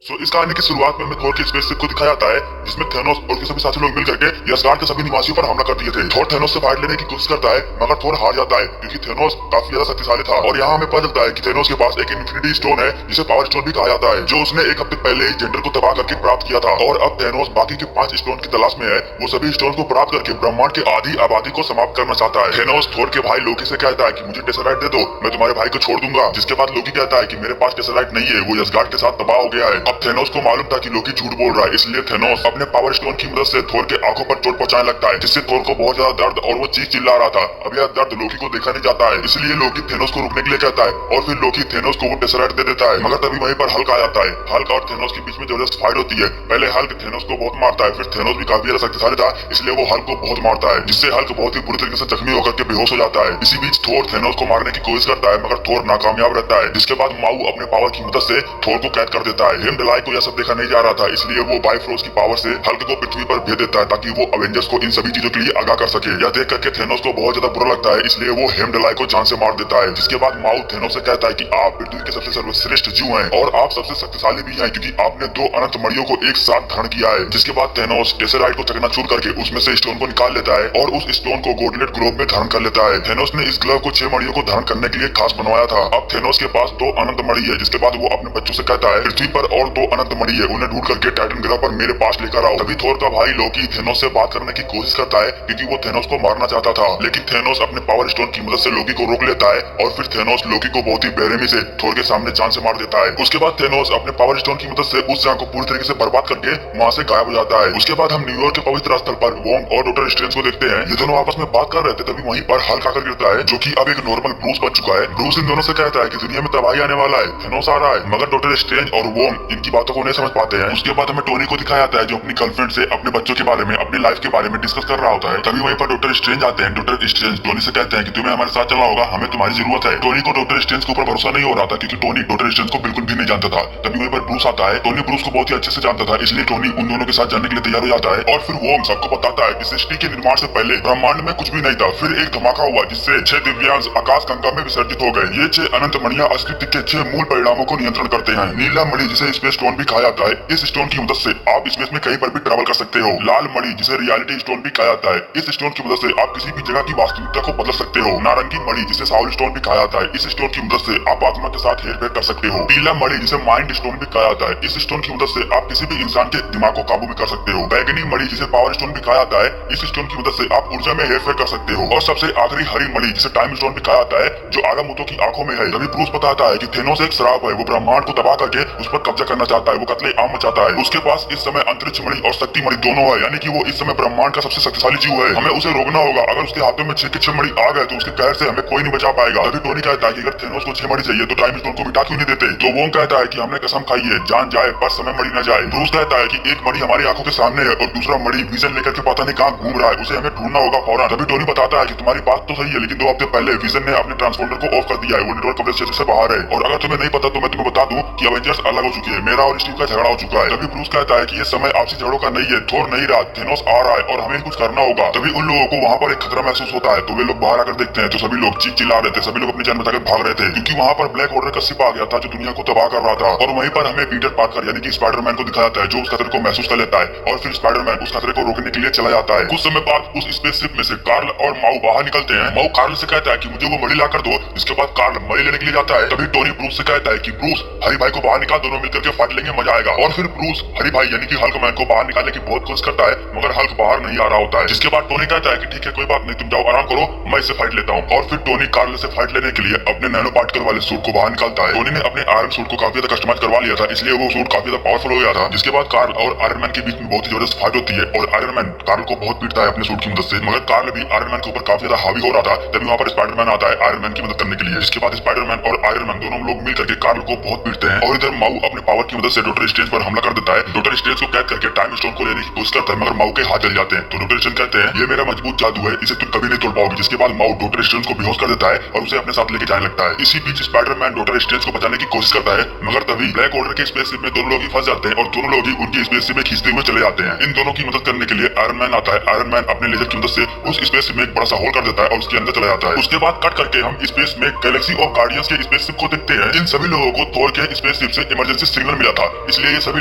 इस कहानी की शुरुआत में हमें थोर के स्पेसशिप को दिखाया जाता है जिसमें थेनोस और उसके सभी साथी लोग मिल करके असगार्ड के सभी निवासियों पर हमला कर दिए थे। थोर थेनोस से फाइट लेने की कोशिश करता है मगर थोर हार जाता है क्योंकि थेनोस काफी ज्यादा शक्तिशाली था। और यहाँ हमें पता चलता है कि थेनोस के पास एक इन्फिनिटी स्टोन है जिसे पावर स्टोन भी कहा जाता है, जो उसने एक हफ्ते पहले ही जेंडर को तबाह करके प्राप्त किया था। और अब थेनोस बाकी के 5 स्टोन की तलाश में है। वो सभी स्टोन को प्राप्त करके ब्रह्मांड के आधी आबादी को समाप्त करना चाहता है। थेनोस थोर के भाई लोकी से कहता है कि मुझे टेसराइट दे दो, मैं तुम्हारे भाई को छोड़ दूंगा। जिसके बाद लोकी कहता है कि मेरे पास टेसराइट नहीं है, वो असगार्ड के साथ तबाह हो गया है। अब थेनोस को मालूम था कि लोकी झूठ बोल रहा है, इसलिए थेनोस अपने पावर स्टोन की मदद से थोर के आंखों पर चोट पहुंचाने लगता है, जिससे थोर को बहुत ज्यादा दर्द और वो चीख चिल्ला रहा था। अब यह दर्द लोकी को देखा नहीं जाता है, इसलिए लोकी थेनोस को रुकने के लिए कहता है और फिर लोकी थेनोस को वो टेसराइट दे देता है। मगर तभी वहीं पर हल्क आ जाता है। हल्क और थेनोस के बीच में जबरदस्त फाइट होती है। पहले हल्क थेनोस को बहुत मारता है, फिर थेनोस भी काफी ज्यादा शक्तिशाली था इसलिए वो हल्क को बहुत मारता है, जिससे हल्क बहुत ही बुरी तरीके से जख्मी होकर के बेहोश हो जाता है। इसी बीच थोर थेनोस को मारने की कोशिश करता है मगर थोर नाकामयाब रहता है। जिसके बाद माऊ अपने पावर की मदद से थोर को कैद कर देता है। हेमडलाई को यह सब देखा नहीं जा रहा था, इसलिए वो बाइफ्रोस्ट की पावर से हल्क को पृथ्वी पर भेज देता है ताकि वो अवेंजर्स को इन सभी चीजों के लिए आगाह कर सके। यह देख करके थेनोस को बहुत ज्यादा बुरा लगता है, इसलिए वो हेमडलाई को जान से मार देता है। जिसके बाद माऊ थेनोस से कहता है कि आप पृथ्वी के सबसे सर्वश्रेष्ठ जीव हैं और आप सबसे शक्तिशाली भी हैं क्योंकि आपने 2 अनंत मणियों को एक साथ धारण किया है। जिसके बाद थेनोस टेसराइट को चकनाचूर करके उसमें से स्टोन को निकाल लेता है और उस स्टोन को गोल्डनेट ग्लोब में धारण कर लेता है। थेनोस ने इस ग्लव को 6 मणियों को धारण करने के लिए खास बनवाया था। अब थेनोस के पास 2 अनंत मणि है। जिसके बाद वो अपने बच्चों से कहता है पृथ्वी पर और 2 अनंत मणि है, उन्हें ढूंढ करके टाइटन ग्रह पर मेरे पास लेकर आओ। तभी थोर का भाई लोकी थेनोस से बात करने की कोशिश करता है क्योंकि वो थेनोस को मारना चाहता था, लेकिन थेनोस अपने पावर स्टोन की मदद से लोकी को रोक लेता है और फिर थेनोस लोकी को बहुत ही बेरहमी से थोर के सामने जान से मार देता है। उसके बाद थेनोस अपने पावर स्टोन की मदद से उस जगह को पूरी तरीके से बर्बाद करके वहाँ से गायब हो जाता है। उसके बाद हम न्यूयॉर्क के पवित्र स्थल पर वोंग और डॉक्टर स्ट्रेंज को देखते हैं। ये दोनों आपस में बात कर रहे थे, तभी वहीं पर हल्क आकर गिरता है जो कि अब एक नॉर्मल ब्रूस बन चुका है। ब्रूस इन दोनों से कहता है कि दुनिया में तबाही आने वाला है, थेनोस आ रहा है। मगर डॉक्टर स्ट्रेंज और वोंग इनकी बातों को नहीं समझ पाते हैं। उसके बाद हमें टोनी को दिखाया जाता है जो अपनी गर्लफ्रेंड से अपने बच्चों के बारे में, अपनी लाइफ के बारे में डिस्कस कर रहा होता है। तभी वहीं पर डॉक्टर स्ट्रेंज आते हैं। डॉक्टर स्ट्रेंज टोनी से कहते हैं कि तुम्हें हमारे साथ चलना होगा, हमें तुम्हारी जरूरत है। टोनी को डॉक्टर स्ट्रेंज के ऊपर भरोसा नहीं हो रहा था क्योंकि टोनी डॉक्टर स्ट्रेंज को बिल्कुल भी नहीं जानता था। तभी वहीं पर ब्रूस आता है। टोनी ब्रूस को बहुत ही अच्छे से जानता था, इसलिए टोनी उन दोनों के साथ जाने के लिए तैयार हो जाता है। और फिर वोंग सबको बताता है कि सृष्टि के निर्माण से पहले ब्रह्मांड में कुछ भी नहीं था। फिर एक धमाका हुआ जिससे 6 दिव्यांश आकाश गंगा में विसर्जित हो गए। ये 6 अनंत मणियां अस्तित्व के 6 मूल परिणामों को नियंत्रण करते हैं। नीला मणि जिसे स्पेस स्टोन भी कहा जाता है, इस स्टोन की मदद से आप स्पेस में कहीं पर भी ट्रैवल कर सकते हो। लाल मणि जिसे रियलिटी स्टोन भी कहा जाता है, इस स्टोन की मदद से आप किसी भी जगह की वास्तविकता को बदल सकते हो। नारंगी मणि जिसे साउल स्टोन भी कहा जाता है, इस स्टोन की मदद से आप आत्मा के साथ हेरफेर कर सकते हो। पीला मणि जिसे माइंड स्टोन भी कहा जाता है, इस स्टोन की मदद से आप किसी भी इंसान के दिमाग को काबू में कर सकते हो। बैगनी मणि जिसे पावर स्टोन भी कहा जाता है, इस स्टोन की मदद से आप ऊर्जा में हेरफेर कर सकते हो। और सबसे आखिरी हरी मणि जिसे टाइम स्टोन भी कहा जाता है, जो आगामुतो की आंखों में है। तभी ब्रूस बताता है कि थेनोस एक श्राप है, वो ब्रह्मांड को तबाह करके उस पर कब्जा करना चाहता है, वो कत्ले आम मचाता है। उसके पास इस समय अंतरिक्ष मणि और शक्ति मणि दोनों है, यानी कि वो इस समय ब्रह्मांड का सबसे शक्तिशाली जीव है। हमें उसे रोकना होगा। अगर उसके हाथों में 6 के 6 मणि आ गए तो उसके कहर से हमें कोई नहीं बचा पाएगा। तभी टोनी कहता है कि अगर थेनोस को 6 मणि चाहिए तो टाइम स्टोन को मिटा क्यों नहीं देते। तो वोंग कहता है कि हमने कसम खाई है, जान जाए पर समय मणि न जाए। ब्रूस कहता है कि एक मणि हमारी आंखों के सामने है और दूसरा मणि विजन लेकर के पता नहीं कहाँ घूम रहा है, उसे हमें ढूंढना होगा फौरन। तभी टोनी बताता है कि तुम्हारी बात तो सही है, लेकिन 2 हफ्ते पहले विजन ने अपने ट्रांसपोर्टर को ऑफ कर दिया है, वो नेटवर्क कवरेज क्षेत्र से बाहर है। और अगर तुम्हें नहीं पता तो मैं तुम्हें बता दूं कि एवेंजर्स अलग हो चुके हैं, मेरा और स्टीव का झगड़ा हो चुका है। तभी ब्रूस कहता है कि ये समय आपसी झगड़ों का नहीं है, थोर नहीं रहा, थेनोस आ रहा है और हमें कुछ करना होगा। तभी उन लोगों को वहाँ पर एक खतरा महसूस होता है, तो वे लोग बाहर आकर देखते हैं तो सभी लोग चीख चिल्ला रहे थे, सभी लोग अपनी जान बचाकर भाग रहे थे क्योंकि वहाँ पर ब्लैक ऑर्डर का शिप आ गया था जो दुनिया को तबाह कर रहा था। और वहीं पर हमें पीटर पार्कर यानी कि स्पाइडरमैन को दिखाया जाता है जो उस खतरे को महसूस कर लेता है और फिर स्पाइडरमैन उस खतरे को रोकने के लिए चला जाता है। कुछ समय बाद उस स्पेसशिप में से कार्ल और माऊ बाहर निकलते हैं। माऊ कार्ल से कहता है कि मुझे वो मणि ला कर दो। इसके बाद कार्ल मणि लेने के लिए जाता है। तभी टोनी ब्रूस से कहता है कि ब्रूस हरी भाई को बाहर निकाल, दोनों मिलकर के फाइट लेंगे, मजा आएगा। और फिर ब्रूस हरी भाई यानी कि हल्क मैन को बाहर निकालने की बहुत कोशिश करता है मगर हल्क बाहर नहीं आ रहा होता है। जिसके बाद टोनी कहता है कि ठीक है कोई बात नहीं, तुम जाओ आराम करो, मैं इससे फाइट लेता हूँ। और फिर टोनी कार्ल से फाइट लेने के लिए अपने नैनो पार्टिकल वाले सूट को बाहर निकालता है। टोनी ने अपने आयरन सूट को काफी ज्यादा कस्टमाइज करवा लिया था, इसलिए वो सूट काफी ज्यादा पावरफुल हो गया था। जिसके बाद कार्ल और आयरन मैन के बीच में बहुत ही जबरदस्त फाइट होती है और आयरन मैन कार्ल को बहुत पीटता है अपने सूट की मदद से, मगर कार्ल भी आयरन मैन के ऊपर काफी ज्यादा हावी हो रहा था। तभी वहाँ पर स्पाइडरमैन आता है आयरन मैन की मदद करने के लिए। जिसके बाद स्पाइडरमैन और आयरन मैन दोनों लोग मिल करके कार्ल को बहुत पीटते हैं और इधर माऊ अपने पावर की मदद से डॉक्टर स्ट्रेंज पर हमला कर देता है। डॉक्टर स्ट्रेंज को कैद करके टाइम स्टोन को लेने की कोशिश करता है मगर माऊ के हाथ जल जाते हैं। तो डॉक्टर स्ट्रेंज कहते हैं ये मेरा मजबूत जादू है, इसे तुम कभी नहीं तोड़ पाओगे। जिसके बाद माऊ डॉक्टर स्ट्रेंज को बेहोश कर देता है और उसे अपने साथ लेके जाने लगता है। इसी बीच स्पाइडरमैन डॉक्टर स्ट्रेंज को बचाने की कोशिश करता है मगर तभी ब्लैक ऑर्डर के स्पेसशिप में दोनों लोग ही फंस जाते हैं और दोनों लोग ही उनकी स्पेसशिप में खींचते हुए चले जाते हैं। इन दोनों की मदद करने के लिए आयरन मैन आता है। आयरन मैन अपने लेजर की मदद से उस स्पेसशिप में एक बड़ा सा होल कर देता है और उसके अंदर चला जाता है। उसके बाद कट करके हम स्पेस में गैलेक्सी ऑफ गार्डियंस के स्पेसशिप को देखते हैं। इन सभी लोगों को थोर के स्पेसशिप से इमरजेंसी सिग्नल सिग्नल मिला था, इसलिए ये सभी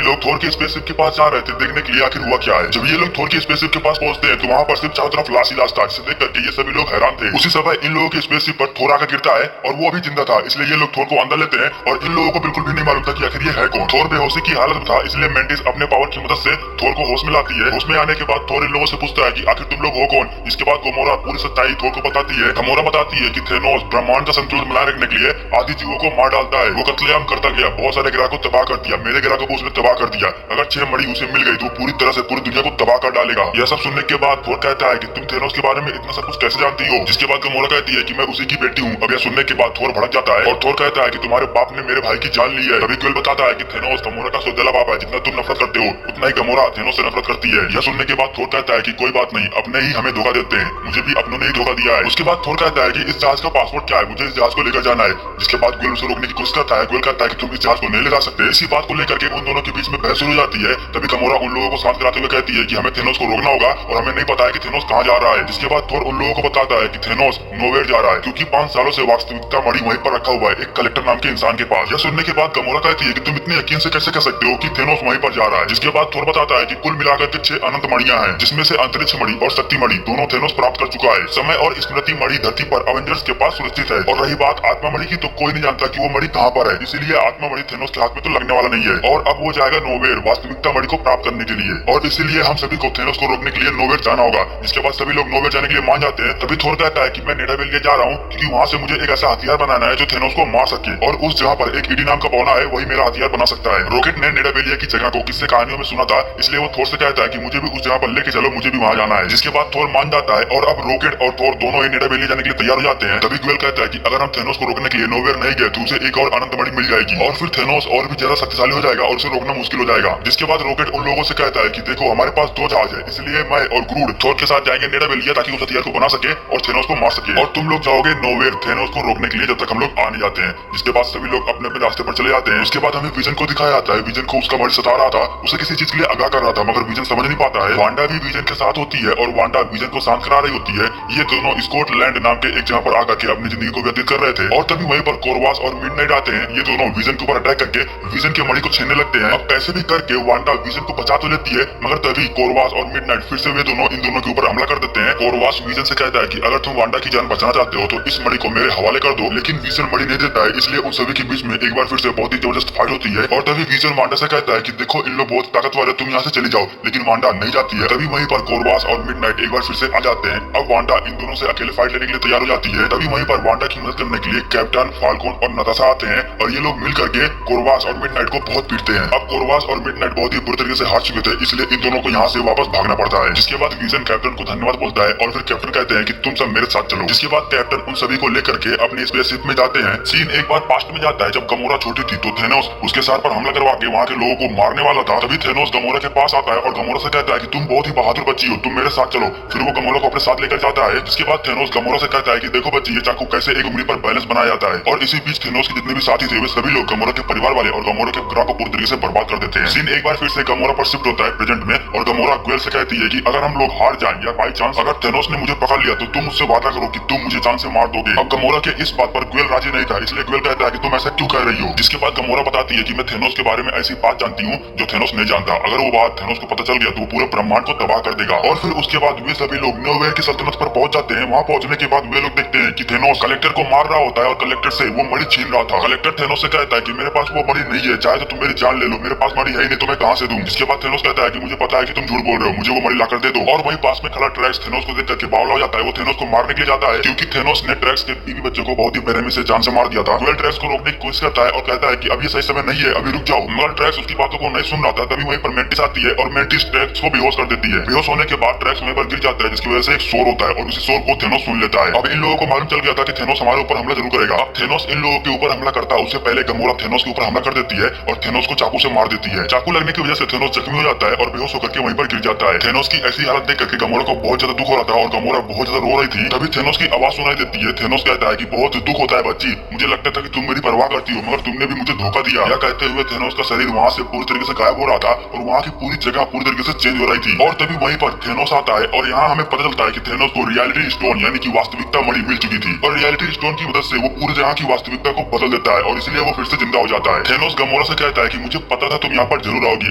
लोग थोर के स्पेसशिप के पास जा रहे थे देखने के लिए आखिर हुआ क्या है। जब ये लोग थोर के स्पेसशिप के पास पहुंचते हैं तो वहाँ पर सिर्फ चारों तरफ लाश ही लाश था, जिसे देख करके ये सभी लोग हैरान थे। उसी समय इन लोगों के स्पेसशिप पर थोर आकर गिरता है और वो अभी जिंदा था, इसलिए ये लोग थोर को अंदर लेते हैं और इन लोगों को बिल्कुल भी नहीं मालूम था कि आखिर ये है कौन। थोर बेहोशी की हालत में था, इसलिए मेंटिस अपने पावर की मदद से थोर को होश में लाती है। होश में आने के बाद थोर इन लोगों से पूछता है कि आखिर तुम लोग हो कौन। इसके बाद गमोरा पूरी सच्चाई थोर को बताती है। गमोरा बताती है कि थेनोस ब्रह्मांड का संतुलन बनाए रखने के लिए आदि जीवों को मार डालता है। वो कत्लेआम करता गया, बहुत सारे ग्रह को तबाह कर दिया, मेरे ग्रह को उसने तबाह कर दिया। अगर 6 मणि उसे मिल गई तो पूरी तरह से पूरी दुनिया को तबाह कर डालेगा। यह सब सुनने के बाद थोर कहता है कि तुम थेनोस के बारे में इतना सब कुछ कैसे जानती हो। जिसके बाद गमोरा कहती है कि मैं उसी की बेटी हूँ। अब यह सुनने के बाद थोर भड़क जाता है और थोर कहता है कि तुम्हारे बाप ने मेरे भाई की जान ली है। तभी क्विल बताता है कि थेनोस गमोरा का सौतेला बाप है, जितना तुम नफरत करते हो उतना ही गमोरा थेनोस से नफरत करती है। यह सुनने के बाद थोर कहता है कि कोई बात नहीं, अपने ही हमें धोखा देते हैं, मुझे भी अपनों ने ही धोखा दिया है। उसके बाद थोर कहता है कि इस जहाज का पासपोर्ट क्या है, मुझे इस जहाज को लेकर जाना है। जिसके बाद क्विल उसे रोकने की कोशिश करता है। क्विल कहता है कि तुम इस जहाज को नहीं ले जा सकते। इसी बात को लेकर के उन दोनों के बीच में बहस शुरू हो जाती है। तभी गमोरा उन लोगों को शांत कराते हुए कहती है कि हमें थेनोस को रोकना होगा और हमें नहीं पता है कि थेनोस कहाँ जा रहा है। जिसके बाद थोर उन लोगों को बताता है कि थेनोस नोवेयर जा रहा है, क्योंकि 5 सालों से वास्तविकता मणि वहीं पर रखा हुआ है एक कलेक्टर नाम के इंसान के पास। यह सुनने के बाद गमोरा कहती है कि तुम इतने यकीन से कैसे कह सकते हो कि थेनोस वहीं पर जा रहा है। जिसके बाद थोर बताता है कि कुल मिलाकर के 6 अनंत मणियां हैं, जिसमें से अंतरिक्ष मणि और शक्ति मणि दोनों थेनोस प्राप्त कर चुका है। समय और स्मृति मणि धरती पर अवेंजर्स के पास सुरक्षित है। और रही बात आत्मा मणि की, तो कोई नहीं जानता कि वो मणि कहाँ पर है, इसीलिए आत्मा मणि थेनोस के हाथ में तो लगने वाला नहीं है। और अब वो जाएगा नोवेयर वास्तविकता मणि को प्राप्त करने के लिए, और इसीलिए हम सभी को थेनोस को रोकने के लिए नोवेयर जाना होगा। जिसके बाद सभी लोग नोवेयर जाने के लिए मान जाते हैं। तभी थोर कहता है कि मैं निडावेलिया जा रहा हूँ, क्योंकि वहाँ से मुझे एक ऐसा हथियार बनाना है जो थेनोस को मार सके, और उस जगह पर एक ईडी नाम का पौना है, वही मेरा हथियार बना सकता है। रॉकेट ने निडावेलिया की जगह को किससे कहानियों में सुना था, इसलिए वो थोर से कहता है कि मुझे भी उस जगह पर लेके चलो, मुझे भी वहाँ जाना है। जिसके बाद थोर मान जाता है और अब रॉकेट और थोर दोनों ही निडावेलिया जाने के लिए तैयार हो जाते हैं। तभी ग्वेल कहता है कि अगर हम थेनोस को रोकने के लिए नोवेयर नहीं गए तो उसे एक और अनंत मणि मिल जाएगी और फिर थेनोस और भी ज्यादा शक्तिशाली हो जाएगा और उसे रोकना मुश्किल हो जाएगा। जिसके बाद रॉकेट उन लोगों से कहता है कि देखो हमारे पास 2 जहाज है, इसलिए मैं और ग्रूड थोर के साथ जाएंगे निडावेलिया ताकि उस हथियार को बना सके और थेनोस को मार सके, और तुम लोग जाओगे नोवेयर थेनोस को रोकने के लिए जब तक हम लोग आ नहीं जाते हैं। जिसके बाद सभी लोग अपने अपने रास्ते पर चले जाते हैं। उसके बाद हमें विजन को दिखाया जाता है। विजन को उसका मणि सता रहा था, उसे किसी चीज के लिए आगाह कर रहा था, मगर विजन समझ नहीं पाता है। वांडा भी विजन के साथ होती है और वांडा विजन को शांत करा रही होती है। ये दोनों स्कॉटलैंड नाम के एक जगह पर आकर के अपनी जिंदगी को व्यतीत कर रहे थे, और तभी वहीं पर कोरवास और मिडनाइट आते हैं। ये दोनों विजन के ऊपर अटैक करके विजन के मणि को छीनने लगते हैं। अब कैसे भी करके वांडा विजन को बचा तो लेती है, मगर तभी कोरवास और मिडनाइट फिर से वे दोनों इन दोनों के ऊपर हमला कर देते हैं। कोरवास विजन से कहता है कि अगर तुम वांडा की जान बचाना चाहते हो तो इस मणि को मेरे हवाले कर दो, लेकिन विजन मणि नहीं देता है, इसलिए उन सभी के बीच में एक बार फिर से बहुत ही जबरदस्त फाइट होती है। और तभी विजन वांडा से कहता है कि देखो इन लोग बहुत ताकतवर है, तुम यहाँ से चली जाओ, लेकिन वांडा नहीं जाती है। तभी वहीं पर कोरवास और मिडनाइट एक बार फिर से आ जाते हैं। अब वांडा इन दोनों से अकेले फाइट लेने के लिए तैयार हो जाती है। तभी वहीं पर वांडा की मदद करने के लिए कैप्टन फाल्कोन और नताशा आते हैं, और ये लोग मिल करके कोरवास और मिडनाइट को बहुत पीटते हैं। अब कोरवास और मिडनाइट बहुत ही बुरी तरीके से हार चुके थे, इसलिए इन दोनों को यहाँ से वापस भागना पड़ता है। जिसके बाद विजन कैप्टन को धन्यवाद बोलता है और फिर कैप्टन कहते हैं कि तुम सब मेरे साथ चलो। जिसके बाद कैप्टन उन सभी को लेकर के अपनी स्पेसशिप में जाते हैं। सीन एक बार पास्ट में जाता है, जब गमोरा छोटी थी तो थेनोस उसके सर पर हमला करवा के वहाँ के लोगों को मारने वाला था। तभी थेनोस गमोरा के पास आता है और गमोरा से कहता है कि तुम बहुत ही बहादुर बच्ची हो, तुम मेरे साथ चलो। फिर वो गमोरा को अपने साथ लेकर जाता है। जिसके बाद थेनोस गमोरा से कहता है कि देखो बच्ची, ये चाकू कैसे एक उंगली पर बैलेंस बनाया जाता है। और इसी बीच थेनोस के जितने भी साथी थे वे सभी लोग गमोरा के परिवार वाले और गमोरा के ग्रह को पूरी तरीके से बर्बाद कर देते हैं। सीन एक बार फिर से गमोरा पर शिफ्ट होता है प्रेजेंट में, और गमोरा ग्वेल से कहती है कि अगर हम लोग हार जाएं या बाई चांस अगर थेनोस ने मुझे पकड़ लिया तो तुम मुझसे वादा करो कि तुम मुझे जान से मार दोगे। अब गमोरा के इस बात पर ग्वेल राजी नहीं था, इसलिए ग्वेल कहता है कि तुम ऐसा क्यों कह रही हो। जिसके बाद गमोरा बताती है कि मैं थेनोस के बारे में ऐसी बात जानती हूँ जो थेनोस नहीं जानता। अगर वो बात थेनोस को पता चल गया तो वो पूरे ब्रह्मांड को तबाह कर देगा। और फिर उसके बाद वे सभी लोग नोवेयर की सल्तनत पर पहुंच जाते हैं। वहाँ पहुंचने के बाद वे लोग देखते हैं कि थेनोस कलेक्टर को मार रहा होता है और कलेक्टर से वो मणि छीन रहा था। कलेक्टर थेनोस से कहता है कि मेरे पास वो मणि नहीं है, चाहे तो तुम मेरी जान ले लो, मेरे पास मणि है ही नहीं तो मैं कहाँ से दूं। जिसके बाद थेनोस कहता है कि मुझे पता है कि तुम झूठ बोल रहे हो, मुझे वो मणि लाकर दे दो। और वहीं पास में खड़ा ट्रैक्स थेनोस को देख करके बावला हो जाता है। वो थेनोस को मारने के लिए जाता है, क्योंकि थेनोस ने ट्रैक्स के बीवी बच्चों को बहुत ही बेरहमी से जान से मार दिया था। ग्वेल ट्रैक्स को रोकने की कोशिश करता है और कहता है कि अब ये सही समय नहीं है, अभी रुक जाओ। मगर ट्रैक्स उसकी बातों को नहीं सुन रहा था। तभी वहीं पर मेंटिस आती है और मेंटिस ट्रैक्स को बेहोश कर देती है। बेहोश होने के बाद ट्रैक्स वहीं पर गिर जाता है, जिसकी वजह से एक शोर होता है और उसी शोर को थेनोस सुन लेता है। अब इन लोगों को मालूम चल गया था कि थेनोस हमारे ऊपर हमला जरूर करेगा। अब थेनोस इन लोगों के ऊपर हमला करता है, उससे पहले गमोरा थेनोस के ऊपर हमला कर देती है और थेनोस को चाकू से मार देती है। चाकू लगने की वजह से थेनोस जख्मी हो जाता है और बेहोश होकर के वहीं पर गिर जाता है। थेनोस की ऐसी हालत देख करके गमोरा को बहुत ज्यादा दुख हो रहा था और गमोरा बहुत ज्यादा रो रही थी। तभी थेनोस की आवाज सुनाई देती है। थेनोस कहता है कि बहुत दुख होता है बच्ची, मुझे लगता था कि तुम मेरी परवाह करती हो, मगर तुमने भी मुझे धोखा दिया। यह कहते हुए थेनोस का शरीर वहाँ से पूरी तरीके से गायब हो रहा था और वहाँ की पूरी जगह पूरी तरीके से चेंज हो रही थी। और तभी वहीं पर थेनोस आता है और यहाँ हमें पता चलता है कि थेनोस को रियलिटी स्टोन यानी कि वास्तविकता मणि मिल चुकी थी, और रियलिटी स्टोन की मदद से वो पूरी जगह की वास्तविकता को बदल देता है और इसलिए वो फिर से जिंदा हो जाता है। थेनोस गमोरा गमोरा से कहता है कि मुझे पता था तुम यहाँ पर जरूर आओगी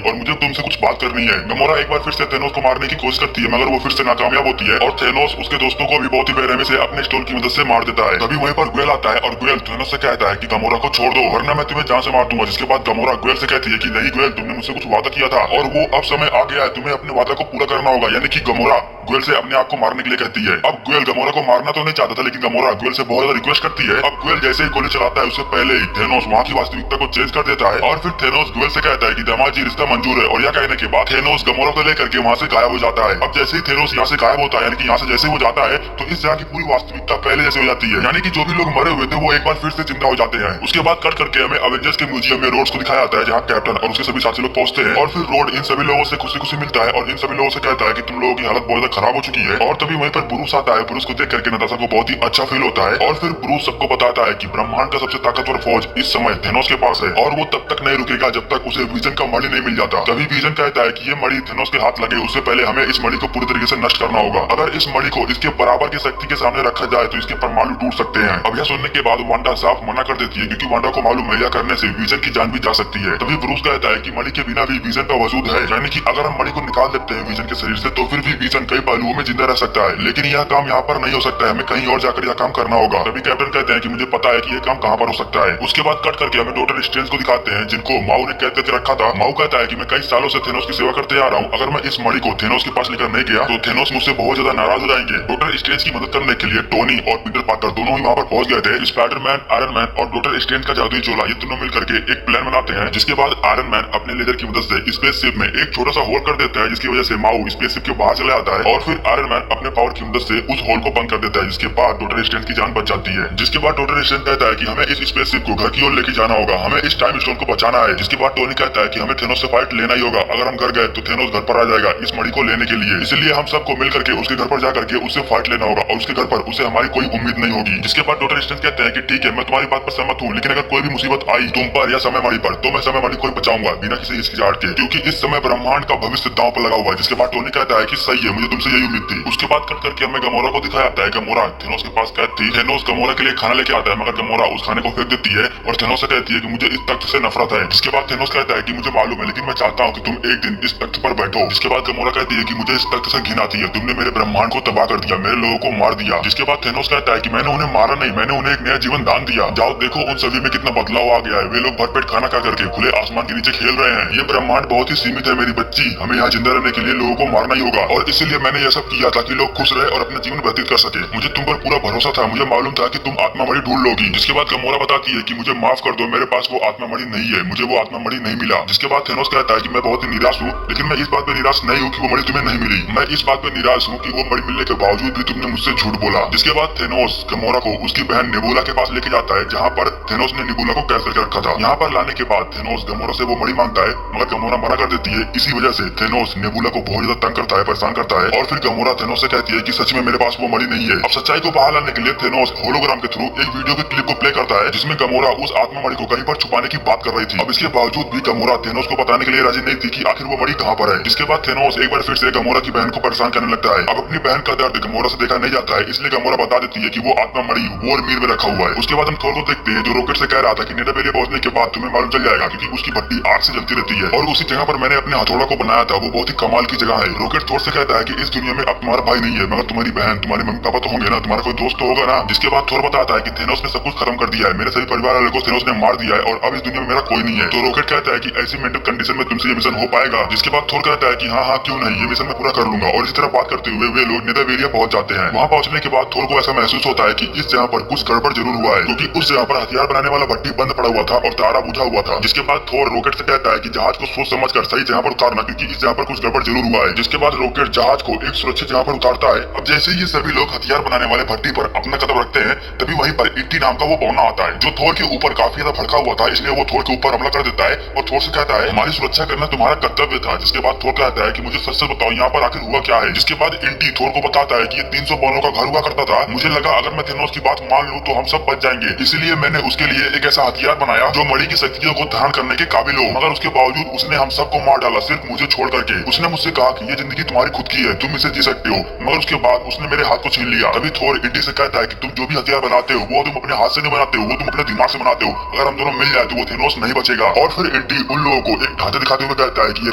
और मुझे तुमसे कुछ बात करनी है। गमोरा एक बार फिर से थेनोस को मारने की कोशिश करती है, मगर वो फिर से नाकामयाब होती है और थेनोस उसके दोस्तों को भी बहुत ही बेरहमी से अपने स्टोन की मदद से मार देता है। तभी वहीं पर ग्वेल आता है और ग्वेल थेनोस से कहता है कि गमोरा को छोड़ दो वरना मैं तुम्हें जान से मार दूंगा। जिसके बाद गमोरा ग्वेल से कहती है कि नहीं ग्वेल, तुमने मुझसे कुछ वादा किया था और वो अब समय आ गया है, तुम्हें अपने वादा को पूरा करना होगा। यानी कि गमोरा ग्वेल से अपने आप को मारने के लिए कहती है। अब ग्वेल गमोरा को मारना तो नहीं चाहता था, लेकिन गमोरा ग्वेल से बहुत ज्यादा रिक्वेस्ट करती है। अब ग्वेल जैसे ही गोली चलाता है उससे पहले ही थेनोस वहाँ की वास्तविकता को चेंज कर देता है और फिर थेनोस ग्वेल से कहता है कि दामाद जी रिश्ता मंजूर है। और यह कहने के बाद थेनोस गमोरा को लेकर के वहाँ से गायब हो जाता है। अब जैसे ही थेनोस यहाँ से गायब होता है, यानी कि यहाँ से जैसे ही वो जाता है तो इस जगह की पूरी वास्तविकता पहले जैसे हो जाती है, यानी कि जो भी लोग मरे हुए थे वो एक बार फिर से जिंदा हो जाते हैं। उसके बाद कट करके हमें अवेंजर्स के म्यूजियम में रोड्स को दिखाया जाता है, जहाँ कैप्टन और उसके सभी साथी लोग पहुंचते हैं और फिर रोड इन सभी लोगों से खुशी खुशी मिलता है और इन सभी लोगों से कहता है कि तुम लोगों की हालत बहुत ज्यादा खराब हो चुकी है। और तभी वहीं पर ब्रूस आता है। ब्रूस को देख करके नताशा को बहुत ही अच्छा फील होता है और फिर ब्रूस सबको बताता है कि ब्रह्मांड का सबसे ताकतवर फौज इस समय थेनोस के पास है और वो तब तक नहीं रुकेगा जब तक उसे विजन का मणि नहीं मिल जाता। तभी विजन कहता है कि ये मणि थेनोस के हाथ लगे उससे पहले हमें इस मणि को पूरी तरीके से नष्ट करना होगा। अगर इस मणि को इसके बराबर की शक्ति के सामने रखा जाए तो इसके परमाणु टूट सकते हैं। अब यह सुनने के बाद वांडा साफ मना कर देती है, क्योंकि वांडा को मालूम है यह करने से विजन की जान भी जा सकती है। तभी ब्रूस कहता है कि मणि के बिना भी विजन का वजूद है, यानी कि अगर हम मणि को निकाल देते हैं विजन के शरीर से तो फिर भी विजन कई पहलुओं में जिंदा रह सकता है। लेकिन यह काम यहाँ पर नहीं हो सकता है, हमें कहीं और जाकर यह काम करना होगा। तभी कैप्टन कहते हैं कि मुझे पता है कि यह काम कहाँ पर हो सकता है। उसके बाद कट करके हमें डॉक्टर स्ट्रेंज को दिखाते हैं, जिनको माओ ने कैद करके रखा था। माओ कहता है कि मैं कई सालों से थेनोस की सेवा करते आ रहा हूँ, अगर मैं इस मणि को थेनोस के पास लेकर नहीं गया तो थेनोस मुझसे बहुत ज्यादा नाराज हो जाएंगे। डॉक्टर स्ट्रेंज की मदद करने के लिए टोनी और पीटर पार्कर दोनों ही वहाँ पर पहुंच गए थे। स्पाइडरमैन, आयरन मैन और डॉक्टर स्ट्रेंज का जादुई चोला ये तीनों मिल करके एक प्लान बनाते हैं। जिसके बाद आयरन मैन अपने लेजर की मदद से स्पेसशिप में एक छोटा सा होल कर देता है, जिसकी वजह से माओ स्पेसशिप के बाहर चला जाता है और फिर आयरन मैन अपने पावर की मदद से उस होल को बंद कर देता है। जिसके बाद डॉक्टर स्ट्रेंज की जान बच जाती है। जिसके बाद डॉक्टर स्ट्रेंज कहता है कि हमें इस स्पेसशिप को घर की ओर लेके जाना होगा, हमें इस टाइम स्टोन को बचाना है। जिसके बाद टोनी कहता है कि हमें थेनोस से फाइट लेना ही होगा, अगर हम घर गए तो थेनोस घर पर आ जाएगा इस मणि को लेने के लिए, इसलिए हम सबको मिल करके उसके घर पर जाकर के उससे फाइट लेना होगा और उसके घर पर उसे हमारी कोई उम्मीद नहीं होगी। जिसके बाद डॉक्टर स्ट्रेंज कहते हैं कि ठीक है, मैं तुम्हारी बात पर सहमत हूँ, लेकिन अगर कोई भी मुसीबत आई तुम पर या समय मणि पर तो मैं समय मणि को ही बचाऊंगा बिना किसी हिचकिचाहट के, क्योंकि इस समय ब्रह्मांड का भविष्य दांव पर लगा हुआ है। जिसके बाद टोनी कहता है कि सही है, मुझे तुमसे यही उम्मीद थी। उसके बाद कट करके हमें गमोरा को दिखाया जाता है। गमोरा थेनोस के पास कैद थी। थेनोस गमोरा के लिए खाना लेके आता है, मगर गमोरा उस खाने को फेंक देती है और थेनोस से कहती है कि मुझे इस तख्त से नफरत है। जिसके बाद थेनोस कहता है कि मुझे मालूम है, लेकिन मैं चाहता हूँ कि तुम एक दिन इस तख्त पर बैठो। जिसके बाद गमोरा कहती है कि मुझे इस तख्त से घिन आती है, तुमने मेरे ब्रह्मांड को तबाह कर दिया, मेरे लोगों को मार दिया। जिसके बाद थेनोस कहता है कि मैंने उन्हें मारा नहीं, मैंने उन्हें एक नया जीवन दान दिया। जाओ देखो उन सभी में कितना बदलाव आ गया है, वे लोग भरपेट खाना खा करके खुले आसमान के नीचे खेल रहे हैं। ये ब्रह्मांड बहुत ही सीमित है मेरी बच्ची, हमें यहाँ जिंदा रहने के लिए लोगों को मारना ही होगा और इसीलिए मैंने यह सब किया ताकि लोग खुश रहे और अपना जीवन व्यतीत कर सके। मुझे तुम पर पूरा भरोसा था, मुझे मालूम था कि तुम आत्मा मणि ढूंढ लोगी। जिसके बाद गमोरा बताती है कि मुझे माफ कर दो, मेरे पास वो आत्मा मणि नहीं है, मुझे वो आत्मा मणि नहीं मिला। जिसके बाद थेनोस कहता है कि मैं बहुत ही निराश हूँ, लेकिन मैं इस बात पर निराश नहीं हूँ कि वो मणि तुम्हें नहीं मिली, मैं इस बात पर निराश हूँ कि वो मणि मिलने के बावजूद भी तुमने मुझसे झूठ बोला। जिसके बाद थेनोस गमोरा को उसकी बहन नेबुला के पास लेके जाता है, जहाँ पर थेनोस ने नेबुला को कैद करके रखा था। यहाँ पर लाने के बाद थेनोस गमोरा से वो मणि मांगता है, मगर गमोरा मना कर देती है। इसी वजह से थेनोस नेबुला को बहुत ज्यादा तंग करता है, परेशान करता है और फिर गमोरा थेनोस से कहती है कि सच में मेरे पास वो मणि नहीं है। अब सच्चाई को बाहर लाने के लिए थेनोस होलोग्राम के थ्रू एक वीडियो के क्लिप को प्ले करता है, जिसमें गमोरा उस आत्मा मणि को कहीं पर छुपाने की बात कर रही थी। अब इसके बावजूद भी गमोरा थेनोस को बताने के लिए राजी नहीं थी कि आखिर वो मणि कहाँ पर है। जिसके बाद थेनोस एक बार फिर से गमोरा की बहन को परेशान करने लगता है। अब अपनी बहन का दर्द गमोरा से देखा नहीं जाता है, इसलिए गमोरा बता देती है कि वो आत्मा मणि वॉरमीर में रखा हुआ है। उसके बाद हम थोर को देखते हैं, जो रॉकेट से कह रहा था कि नेटाबेलिया पहुंचने के बाद तुम्हें मालूम चल जाएगा, क्योंकि उसकी भट्टी आग से जलती रहती है और उसी जगह पर मैंने अपने हथौड़ा को बनाया था, वो बहुत ही कमाल की जगह है। रॉकेट थोर से कहता है कि इस दुनिया में अब तुम्हारा भाई नहीं है, मगर तुम्हारी बहन, तुम्हारे मम्मी पापा तो होंगे ना, तुम्हारा कोई दोस्त तो होगा ना। जिसके बाद थोर बताता है कि थेनोस ने सब कुछ खत्म कर दिया है, मेरे सभी परिवार वालों को थेनोस ने मार दिया है और अब इस दुनिया में मेरा कोई नहीं है। तो रॉकेट कहता है कि ऐसी मेंटल कंडीशन में तुमसे ये मिशन हो पाएगा। जिसके बाद थोर कहता है कि हाँ क्यों नहीं, ये मिशन मैं पूरा कर लूंगा। और इसी तरह बात करते हुए वे लोग नेटाबेलिया पहुंच जाते हैं। वहाँ पहुंचने के बाद थोर को ऐसा महसूस होता है कि इस जगह पर कुछ गड़बड़ जरूर हुआ है, क्योंकि उस जगह पर हथियार बनाने वाला भट्टी बंद पड़ा हुआ था और तारा बुझा हुआ था। जिसके बाद थोर रॉकेट से कहता है कि जहाज को सोच समझ कर सही जगह पर उतारना, क्योंकि इस जगह पर कुछ गड़बड़ जरूर हुआ है। जिसके बाद रॉकेट जहाज को एक सुरक्षित जगह पर उतारता है। अब जैसे ही ये सभी लोग हथियार बनाने वाले भट्टी पर अपना कदम रखते हैं, तभी वहीं पर इट्टी नाम का वो बौना आता है, जो थोर के ऊपर काफी ज्यादा भड़का हुआ था, इसलिए वो थोर के ऊपर हमला कर देता है और थोर से कहता है हमारी सुरक्षा करना तुम्हारा कर्तव्य था। जिसके बाद थोर कहता है कि मुझे सच सच बताओ यहाँ पर आखिर हुआ क्या है। जिसके बाद इंटी थोर को बताता है कि ये 300 बौनों का घर हुआ करता था, मुझे लगा अगर मैं थेनोस की बात मान लूं तो हम सब बच जाएंगे, इसलिए मैंने उसके लिए एक ऐसा हथियार बनाया जो मणि की शक्तियों को धारण करने के काबिल हो। मगर उसके बावजूद उसने हम सबको मार डाला, सिर्फ मुझे छोड़ करके। उसने मुझसे कहा कि ये जिंदगी तुम्हारी खुद की है, तुम इसे जी सकते हो, मगर उसके बाद उसने मेरे हाथ को छीन लिया। तभी थोर इंटी से कहता है कि तुम जो भी हथियार बनाते हो वो तुम अपने हाथ से नहीं बनाते हो, वो तुम अपने दिमाग से बनाते हो। अगर हम दोनों मिल जाए तो वो थेनोस नहीं बचेगा। और फिर इंडी उन लोगों को एक ढांचा दिखाते हुए कहता है कि ये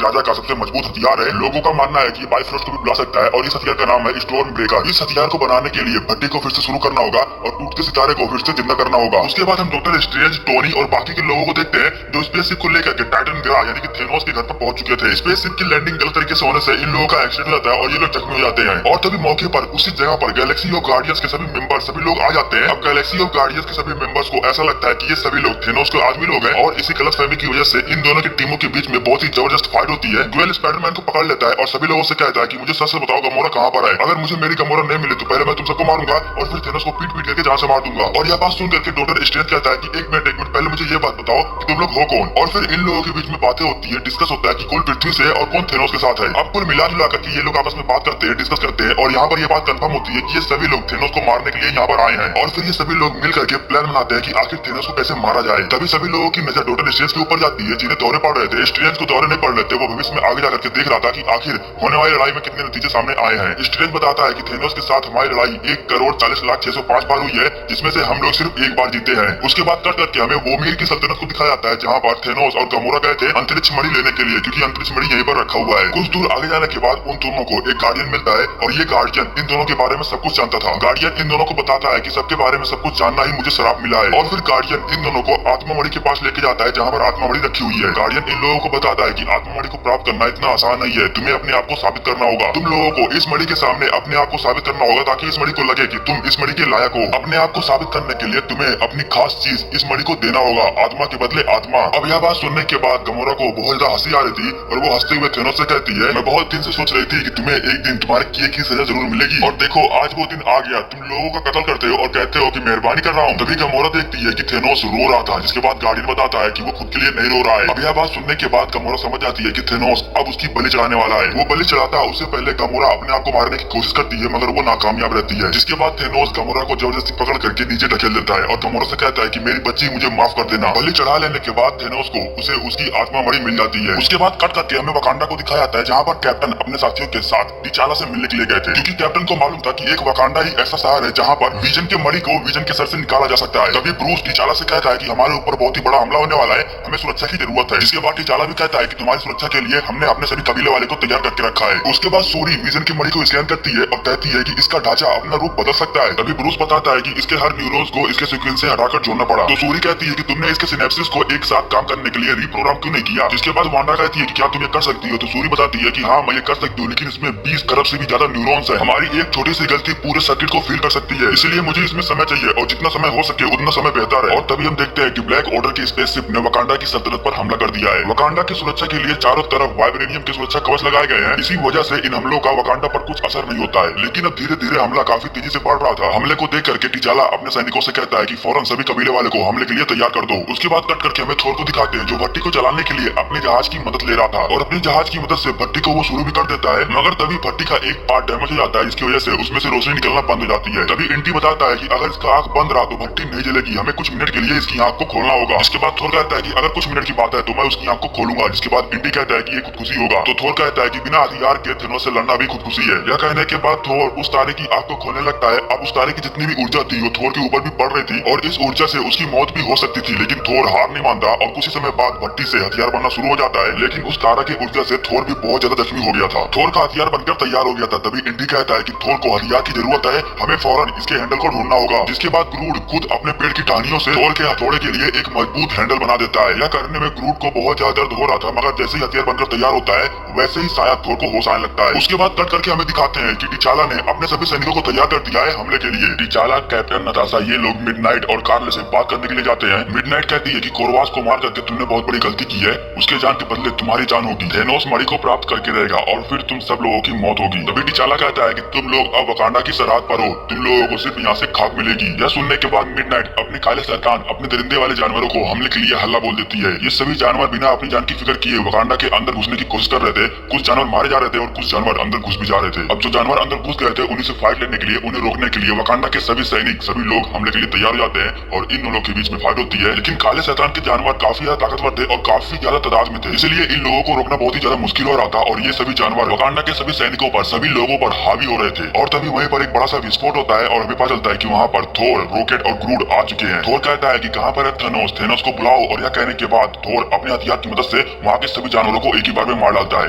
राजा का सबसे मजबूत हथियार है। लोगों का मानना है कि ये बाइफरोस्ट को भी बुला सकता है और इस हथियार का नाम है स्टोर्म ब्रेकर। इस हथियार को बनाने के लिए भट्टी को फिर से शुरू करना होगा और टूटते सितारे को फिर से जिंदा करना होगा। उसके बाद हम डॉक्टर स्ट्रेंज, टोनी और बाकी के लोगों को देखते हैं जो स्पेसशिप को लेकर के टाइटन ग्रह यानी कि थेनोस के घर पर पहुंच चुके थे। स्पेसशिप की लैंडिंग गलत तरीके से होने से इन लोगों का एक्सीडेंट होता है और ये लोग जख्मी हो जाते हैं। और तभी मौके पर उसी जगह पर गैलेक्सी ऑफ गार्डियंस के सभी मेंबर सभी लोग आ जाते हैं। अब गैलेक्सी ऑफ गार्डियंस के सभी मेंबर्स को ऐसा लगता है कि ये सभी लोग थेनोस के आदमी लोग हैं और इसी गलतफहमी की वजह से इन दोनों की टीमों के बीच में बहुत ही जबरदस्त फाइट होती है। ग्वेल स्पाइडरमैन को पकड़ लेता है और सभी लोगों से कहता है कि मुझे सच से बताओ गमोरा कहाँ पर है। अगर मुझे मेरी गमोरा नहीं मिले तो पहले मैं तुम सबको मारूंगा और फिर थेनोस को पीट पीट करके जान से मार दूंगा। और यह बात सुन करके डॉक्टर स्ट्रेंज कहता है कि एक मिनट पहले मुझे ये बात बताओ कि तुम लोग हो कौन। और फिर इन लोगों के बीच में बातें होती है, डिस्कस होता है कि कौन पृथ्वी से है और कौन थेनोस के साथ है। अब कुल मिला जुला करके ये लोग आपस में बात करते हैं, डिस्कस करते हैं और यहाँ पर ये बात कंफर्म होती है कि ये सभी लोग थेनोस को मारने के लिए यहाँ पर आए हैं। और फिर ये सभी लोग मिल करके प्लान बनाते हैं कि आखिर थेनोस को कैसे मारा जाए। तभी सभी लोगों की नजर डॉक्टर स्ट्रेंज के ऊपर जाती है जिन्हें दौरे पड़ रहे थे। स्ट्रेंज को दौरे नहीं पड़ रहे थे, वो भविष्य में आगे जाकर के देख रहा था कि आखिर होने वाली लड़ाई में कितने नतीजे सामने आए हैं। स्ट्रेंज बताता है कि थेनोस के साथ हमारी लड़ाई 1,40,06,05 बार हुई है जिसमें से हम लोग सिर्फ एक बार जीते हैं। उसके बाद कट करके हमें वोमीर की सल्तनत को दिखाया जाता है जहाँ पर थेनोस और गमोरा गए थे अंतरिक्ष मणि लेने के लिए, क्योंकि अंतरिक्ष मणि यहीं पर रखा हुआ है। कुछ दूर आगे जाने के बाद उन दोनों को एक गार्डियन मिलता है और ये गार्डियन इन दोनों के बारे में सब कुछ जानता था। गार्डियन इन दोनों को बताता है कि सबके बारे में सब कुछ जानना ही मुझे श्राप मिला है। और फिर गार्डियन इन दोनों को आत्मा मणि के पास लेके जाता है जहाँ पर आत्मा मणि रखी हुई है। गार्डियन इन लोगों को बताता है कि आत्मा मणि को प्राप्त करना इतना आसान नहीं है, तुम्हें अपने आप को साबित करना होगा। तुम लोगों को इस मणि के सामने अपने आप को साबित करना होगा ताकि इस मणि को लगे कि तुम इस मणि के लायक हो। अपने आप को साबित करने के लिए तुम्हें अपनी खास चीज इस मणि को देना होगा, आत्मा के बदले आत्मा। अब यह बात सुनने के बाद गमोरा को बहुत ज्यादा हंसी आ रही थी और वो हंसते हुए थेनोस से कहती है, मैं बहुत दिन से सोच रही थी कि तुम्हें एक दिन तुम्हारे किए की सजा जरूर मिलेगी और देखो आज वो दिन आ गया। तुम लोगों का कत्ल करते हो और कहते हो कि मेहरबानी कर रहा हूँ। तभी गमोरा देखती है कि थेनोस रो रहा था, जिसके बाद गार्डियन बताता है कि वो खुद के लिए नहीं रो रहा है। अब यह बात सुनने के बाद गमोरा समझ जाती है कि थेनोस अब उसकी बलि चढ़ाने वाला है। वो बलि चढ़ाता है उससे पहले गमोरा अपने आप को मारने की कोशिश करती है मगर वो नाकामयाब रहती है। जिसके बाद थेनोस गमोरा को जबरदस्ती पकड़ करके नीचे ढकेल देता है और गमोरा से कहता है कि मेरी बच्ची मुझे माफ कर देना। बलि चढ़ा लेने के बाद थेनोस को उसे उसकी आत्मा मणि मिल जाती है। उसके बाद कट करके हमें वकांडा को दिखाया जाता है जहाँ पर कैप्टन अपने साथियों के साथ टिचाला से मिलने के लिए गए थे, क्योंकि कैप्टन को मालूम था कि एक वकांडा ही ऐसा शहर है जहाँ पर विजन के मणि को विजन के सर से निकाला जा सकता है। तभी ब्रूस टिचाला से कहता है कि हमारे ऊपर बहुत ही बड़ा हमला होने वाला है, हमें सुरक्षा की जरूरत है। इसके बाद टिचाला भी कहता है कि तुम्हारी सुरक्षा के लिए हमने अपने सभी कबीले वाले को तैयार करके रखा है। उसके बाद सूरी विजन की मणि को स्कैन करती है और कहती है कि इसका ढांचा अपना रूप बदल सकता है। तभी ब्रूस बताता है कि इसके हर न्यूरॉन्स को इसके सीक्वेंस से हटाकर जोड़ना पड़ा। तो सूरी कहती है कि तुमने इसके सिनेप्सिस को एक साथ काम करने के लिए रीप्रोग्राम क्यों नहीं किया। जिसके बाद वांडा कहती है कि क्या तुम ये कर सकती हो। तो सूरी बताती है कि हाँ मैं ये कर सकती हूँ, लेकिन इसमें 20 खरब से भी ज्यादा न्यूरॉन्स है। हमारी एक छोटी सी गलती पूरे सर्किट को फील कर सकती है, इसलिए मुझे इसमें समय चाहिए और जितना समय हो सके उतना समय बेहतर है। और तभी हम देखते हैं कि ब्लैक ऑर्डर की स्पेसशिप ने वकांडा की सल्तनत पर हमला कर दिया है। वकांडा की सुरक्षा के लिए चारों तरफ वाइब्रेनियम के सुरक्षा कवच लगाए गए हैं। इसी वजह से इन हमलों का वकांडा पर कुछ असर नहीं होता है। लेकिन अब धीरे धीरे हमला काफी तेजी से बढ़ रहा था। हमले को देख करके टिचाला अपने सैनिकों से कहता है कि फौरन सभी कबीले वाले को हमले के लिए तैयार कर दो। उसके बाद कट करके हमें थोर को दिखाते हैं जो भट्टी को चलाने के लिए अपने जहाज की मदद ले रहा था और अपनी जहाज की मदद से भट्टी को वो शुरू भी कर देता है। मगर तभी भट्टी का एक पार्ट डैमेज हो जाता है, जिसकी वजह से उसमें से रोशनी निकलना बंद हो जाती है। तभी इंटी बताता है कि अगर इसका आंख बंद रहा तो भट्टी नहीं जलेगी, हमें कुछ मिनट के लिए इसकी आंख को खोलना होगा। इसके बाद थोर कहता है कि अगर कुछ मिनट की बात है तो मैं उसकी आंख को खोलूंगा। जिसके बाद इंटी कहता है कि ये खुदकुशी होगा। तो थोर कहता है कि बिना हथियार के थेनोस से लड़ना भी खुदकुशी है। यह कहने के बाद थोर उस तारे की आंख को खोलने लगता है। अब उस तारे की जितनी भी ऊर्जा थी वो थोर के ऊपर भी पड़ रही थी और इस ऊर्जा से उसकी मौत भी हो सकती थी, लेकिन थोर हार नहीं मानता और कुछ ही समय बाद भट्टी से हथियार बनना शुरू हो जाता है। लेकिन उस तारा की ऊर्जा से थोर भी बहुत ज्यादा जख्मी हो गया था। थोर का हथियार बनकर तैयार हो गया था। तभी इंडी कहता है कि थोर को हथियार की जरूरत है, हमें फौरन इसके हैंडल को ढूंढना होगा। जिसके बाद ग्रूड खुद अपने पेड़ की टहनियों से थोर के हथौड़े के लिए एक मजबूत हैंडल बना देता है। यह करने में ग्रूड को बहुत ज्यादा दर्द हो रहा था, मगर जैसे ही हथियार बनकर तैयार होता है वैसे ही शायद थोर को होश आने लगता है। उसके बाद कट करके हमें दिखाते हैं कि टिचाला ने अपने सभी सैनिकों को तैयार कर दिया है हमले के लिए। टिचाला, कैप्टन, नताशा ये लोग मिडनाइट और कार्ल से बात करने के लिए जाते हैं। मिडनाइट कहती है कि कोरवास को मार करके तुमने बहुत बड़ी गलती की है, उसके जान के बदले तुम्हारी जान होगी। थेनोस मणि को प्राप्त करके रहेगा और फिर तुम सब लोगों की मौत होगी। तभी टिचाला कहता है कि तुम लोग अब वकांडा की सरहद पर हो, तुम लोगों को सिर्फ यहाँ से खाक मिलेगी। यह सुनने के बाद मिडनाइट अपने काले सरकान अपने दरिंदे वाले जानवरों को हमले के लिए हल्ला बोल देती है। ये सभी जानवर बिना अपनी जान की फिक्र किए वकांडा के अंदर घुसने की कोशिश कर रहे थे। कुछ जानवर मारे जा रहे थे और कुछ जानवर अंदर घुस भी जा रहे थे। अब जो जानवर अंदर घुस गए थे उन्हीं से फाइट लेने के लिए, उन्हें रोकने के लिए वकांडा के सभी सैनिक, सभी लोग हमले के लिए तैयार हो जाते हैं और इन दोनों के बीच में फाइट होती है। लेकिन काले शैतान के जानवर काफी ज्यादा ताकतवर थे और काफी ज्यादा तादाद में थे, इसलिए इन लोगों को रोकना बहुत ही ज्यादा मुश्किल हो रहा था और ये सभी जानवर वकांडा के सभी सैनिकों पर, सभी लोगों पर हावी हो रहे थे। और तभी वहीं पर एक बड़ा सा विस्फोट होता है और हमें पता चलता है कि वहाँ पर थोर, रॉकेट और ग्रूड आ चुके हैं। थोर कहता है कि कहाँ पर है थेनोस, थेनोस को बुलाओ वाओ। और यह कहने के बाद थोर अपने हथियार की मदद से वहाँ के सभी जानवरों को एक ही बार में मार डालता है।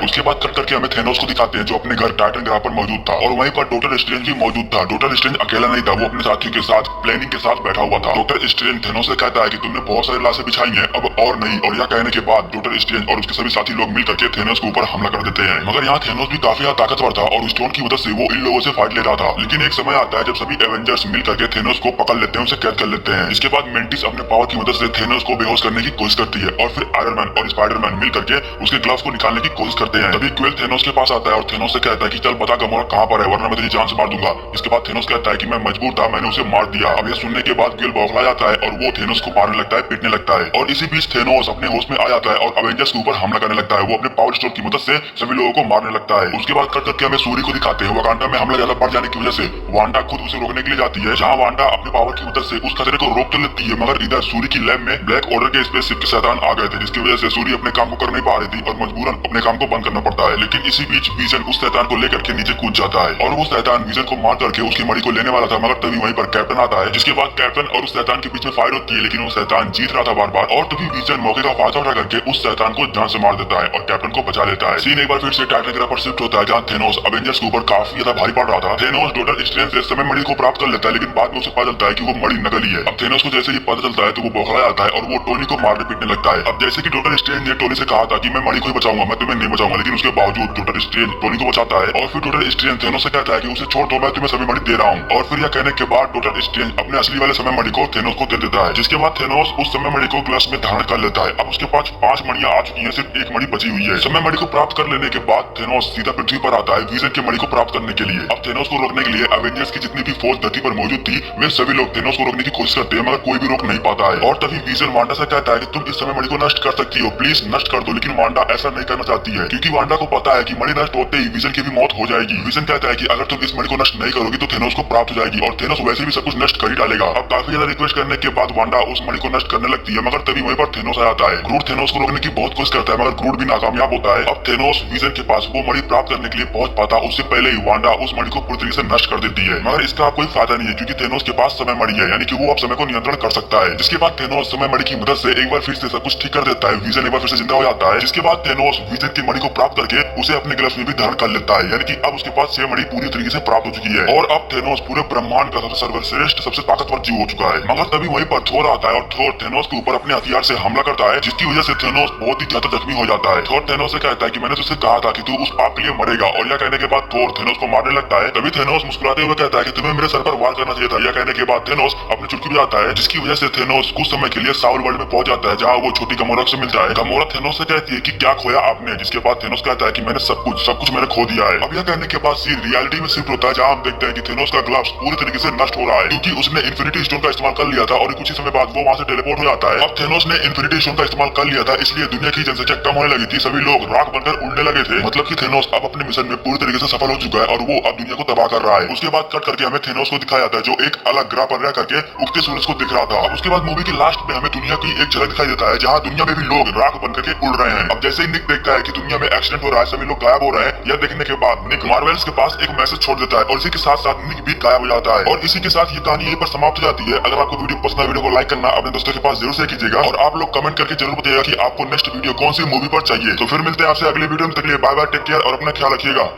उसके बाद कट करके हमें थेनोस को दिखाते हैं जो अपने घर टाइटन ग्रह पर मौजूद था और वहीं पर डॉक्टर स्ट्रेंज भी मौजूद था। डॉक्टर स्ट्रेंज अकेला नहीं था, वो अपने साथियों के साथ प्लानिंग के साथ बैठा हुआ था। डॉक्टर स्ट्रेंज थेनोस से कहता है कि तुमने बहुत सारी लाशें बिछाई हैं, अब और नहीं। और यह कहने के बाद डॉक्टर स्ट्रेंज और उसके सभी साथी लोग मिलकर के थेनोस के ऊपर हमला कर देते हैं। मगर यहाँ थेनोस भी काफी ज्यादा ताकतवर था और स्टोन की मदद से वो इन लोगों से फाइट ले रहा था। लेकिन एक समय आता है जब सभी एवेंजर्स मिल करके थेनोस को पकड़ लेते हैं, उसे कैद कर लेते हैं। इसके बाद मेंटिस अपने पावर की मदद से थेनोस को बेहोश करने की कोशिश करती है और फिर आयरन मैन और स्पाइडरमैन मिल करके उसके ग्लव्स को निकालने की कोशिश करते हैं। तभी क्विल थेनोस के पास आता है और थेनोस से कहता है कि चल बता गमोरा कहाँ पर है, वरना मैं तेरी जान से मार दूंगा। इसके बाद थेनोस कहता है कि मैं मजबूर था, मैंने उसे मार दिया। अब यह सुनने के बाद क्विल बौखला जाता है और वो थेनोस को मारने लगता है, पीटने लगता है। और इसी बीच थेनोस अपने होश में आ जाता है और अवेंजर्स के ऊपर हमला करने लगता है। वो अपने पावर स्टोन की मदद से सभी लोगों को मारने लगता है। उसके बाद कट करके हमें सूर्य को दिखाते हैं। वकांडा में हमला ज्यादा बढ़ जाने की वजह से वांडा खुद उसे रोकने के लिए जाती है। जहाँ वांडा अपने पावर की मदद से उस खतरे को रोक तो लेती है, मगर इधर सूर्य की लैब में ब्लैक ऑर्डर के स्पेसशिप के शैतान आ गए थे, जिसकी वजह से सूर्य अपने काम को कर नहीं पा रही थी और मजबूरन अपने काम को बंद करना पड़ता है। लेकिन इसी बीच विजन उस शैतान को लेकर के नीचे कूद जाता है और वो शैतान विजन को मार करके उसकी मणि को लेने वाला था, मगर तभी वहीं पर कैप्टन आता है। जिसके बाद कैप्टन और उस शैतान के बीच में फाइट होती है, लेकिन वो शैतान जीत रहा था बार बार। और तभी विजन मौके का फायदा उठा करके उस शैतान को जान से मार देता है और कैप्टन को बचा लेता है। सीन एक बार फिर से टाइटन ग्रह पर शिफ्ट होता है, जहाँ थेनोस अवेंजर्स के ऊपर काफी ज्यादा भारी पड़ रहा था। थेनोस डॉक्टर स्ट्रेंज से समय मणि को प्राप्त कर लेता है, लेकिन बाद में उसे पता चलता है कि वो मणि नकली है। अब थेनोस को जैसे ही पता चलता है तो वो बौखला जाता है और वो टोनी को मारने पीटने लगता है। अब जैसे कि डॉक्टर स्ट्रेंज ने टोनी से कहा था कि मैं मणि को ही बचाऊंगा, मैं तुम्हें नहीं बचाऊंगा, लेकिन उसके बावजूद डॉक्टर स्ट्रेंज टोनी को बचाता है। और फिर डॉक्टर स्ट्रेंज थेनोस से कहता है कि उसे छोड़ दो, मैं तुम्हें समय मणि दे रहा हूँ। और फिर यह कहने के बाद डॉक्टर स्ट्रेंज अपने असली वाले समय मणि को थेनोस को दे देता है। जिसके बाद थेनोस उस समय मणि को ग्लास में धारण कर लेता है। अब उसके पास 5 मणियां आ चुकी है, सिर्फ एक मणि बची हुई है। समय मणि को प्राप्त कर लेने के बाद थेनोस सीधा पृथ्वी पर आता है विजन की मणि को प्राप्त करने के लिए। अब थेनोस को रोकने के लिए एवेंजर्स की जितनी भी फोर्स धरती पर मौजूद थी, वे सभी लोग थेनोस को रोकने की कोशिश करते हैं, मगर कोई भी रोक नहीं पाता है। और तभी विजन वांडा से कहता है कि तुम इस समय मणि को नष्ट कर सकती हो, प्लीज नष्ट कर दो। लेकिन वांडा ऐसा नहीं करना चाहती है, क्योंकि वांडा को पता है कि मणि नष्ट होते ही विजन की भी मौत हो जाएगी। विजन कहता है कि अगर तुम इस मणि को नष्ट नहीं करोगी तो थेनोस को प्राप्त हो जाएगी और थेनोस वैसे भी सब कुछ नष्ट कर ही डालेगा। अब काफी ज्यादा रिक्वेस्ट करने के बाद वांडा उस मणि को नष्ट करने लगती है, मगर तभी वहीं पर थेनोस आ जाता है। ग्रूट थेनोस को रोकने की बहुत कोशिश करता है, मगर ग्रूट भी नाकामयाब होता है। अब थेनोस विजन के पास वो मणि प्राप्त करने के लिए पहुंच पाता, उससे पहले ही वांडा उस मणि को पूरी तरीके से नष्ट कर देती है। मगर इसका कोई फायदा नहीं है, क्योंकि थेनोस के पास समय मणि है, यानी कि वो अब समय को नियंत्रण कर सकता है। जिसके बाद थेनोस समय मणि की मदद से एक बार फिर से सब कुछ ठीक कर देता है। विजन एक बार फिर से जिंदा हो जाता है। जिसके बाद थेनोस विजन की मणि को प्राप्त करके उसे अपने ग्लव्स में भी धारण कर लेता है, यानी कि अब उसके पास 6 मणि पूरी तरीके से प्राप्त हो चुकी है और अब थेनोस पूरे ब्रह्मांड का सबसे सर्वश्रेष्ठ सबसे ताकतवर जीव हो चुका है। मगर तभी वहीं पर थोर आता है और थोर थेनोस के ऊपर अपने हथियार से हमला करता है, जिसकी वजह से थेनोस बहुत ही ज्यादा जख्मी हो जाता है। थोर थेनोस से कहता है कि मैंने तुझसे कहा था कि तू उस पाप के लिए मरेगा, और यह कहने के बाद थोर थेनोस को मारने लगता है। तभी थेनोस मुस्कुराते हुए कहता है कि तुम्हें मेरे सर पर वार करना चाहिए था। यह कहने के बाद थेनोस अपनी चुटकी बजाता है, जिसकी वजह से थेनोस कुछ समय के लिए साउल वर्ल्ड में पहुंच जाता है, जहाँ वो छोटी गमोरा से मिलता है। गमोरा थेनोस से कहती है कि क्या खोया आपने, जिसके बाद थेनोस कहता है कि मैंने सब कुछ मैंने खो दिया है। अब यह कहने के बाद सीन रियलिटी में शिफ्ट होता है, जहाँ हम देखते हैं कि थेनोस का ग्लव्स पूरी तरीके से नष्ट हो रहा है, क्योंकि उसने इन्फिनिटी स्टोन का इस्तेमाल कर लिया था और कुछ ही समय बाद वो वहाँ से टेलीपोर्ट हो जाता है। अब थेनोस ने इन्फिनिटी स्टोन का इस्तेमाल कर लिया था, इसलिए दुनिया की जनसंख्या कम होने लगी थी, सभी लोग राख बनकर उड़ने लगे थे। मतलब कि थेनोस अब अपने मिशन में पूरी तरीके से सफल हो चुका है और वो अब दुनिया को तबाह कर रहा है। उसके बाद कट करके हमें थेनोस को दिखाया जाता है, जो एक अलग ग्रह पर रह करके उगते सूरज को दिख रहा था। अब उसके बाद मूवी के लास्ट में हमें दुनिया की एक झलक दिखाई देता है, जहाँ दुनिया में भी लोग राख बन करके उड़ रहे हैं। अब जैसे ही निक देखता है कि दुनिया में एक्सीडेंट हो रहा है, सभी लोग गायब हो रहे हैं, यह देखने के बाद निक मार्वेल्स के पास एक मैसेज छोड़ देता है और इसी के साथ साथ निक भी गायब हो जाता है। और इसी के साथ ये कहानी यहीं पर समाप्त हो जाती है। अगर आपको वीडियो पसंद है, वीडियो को लाइक करना अपने दोस्तों के पास जरूर शेयर कीजिएगा और आप लोग कमेंट करके जरूर बताइएगा कि आपको नेक्स्ट वीडियो कौन सी मूवी पर चाहिए। तो फिर मिलते हैं आपसे अगले वीडियो में, तक के लिए बाय बाय, टेक केयर और अपना ख्याल रखिएगा।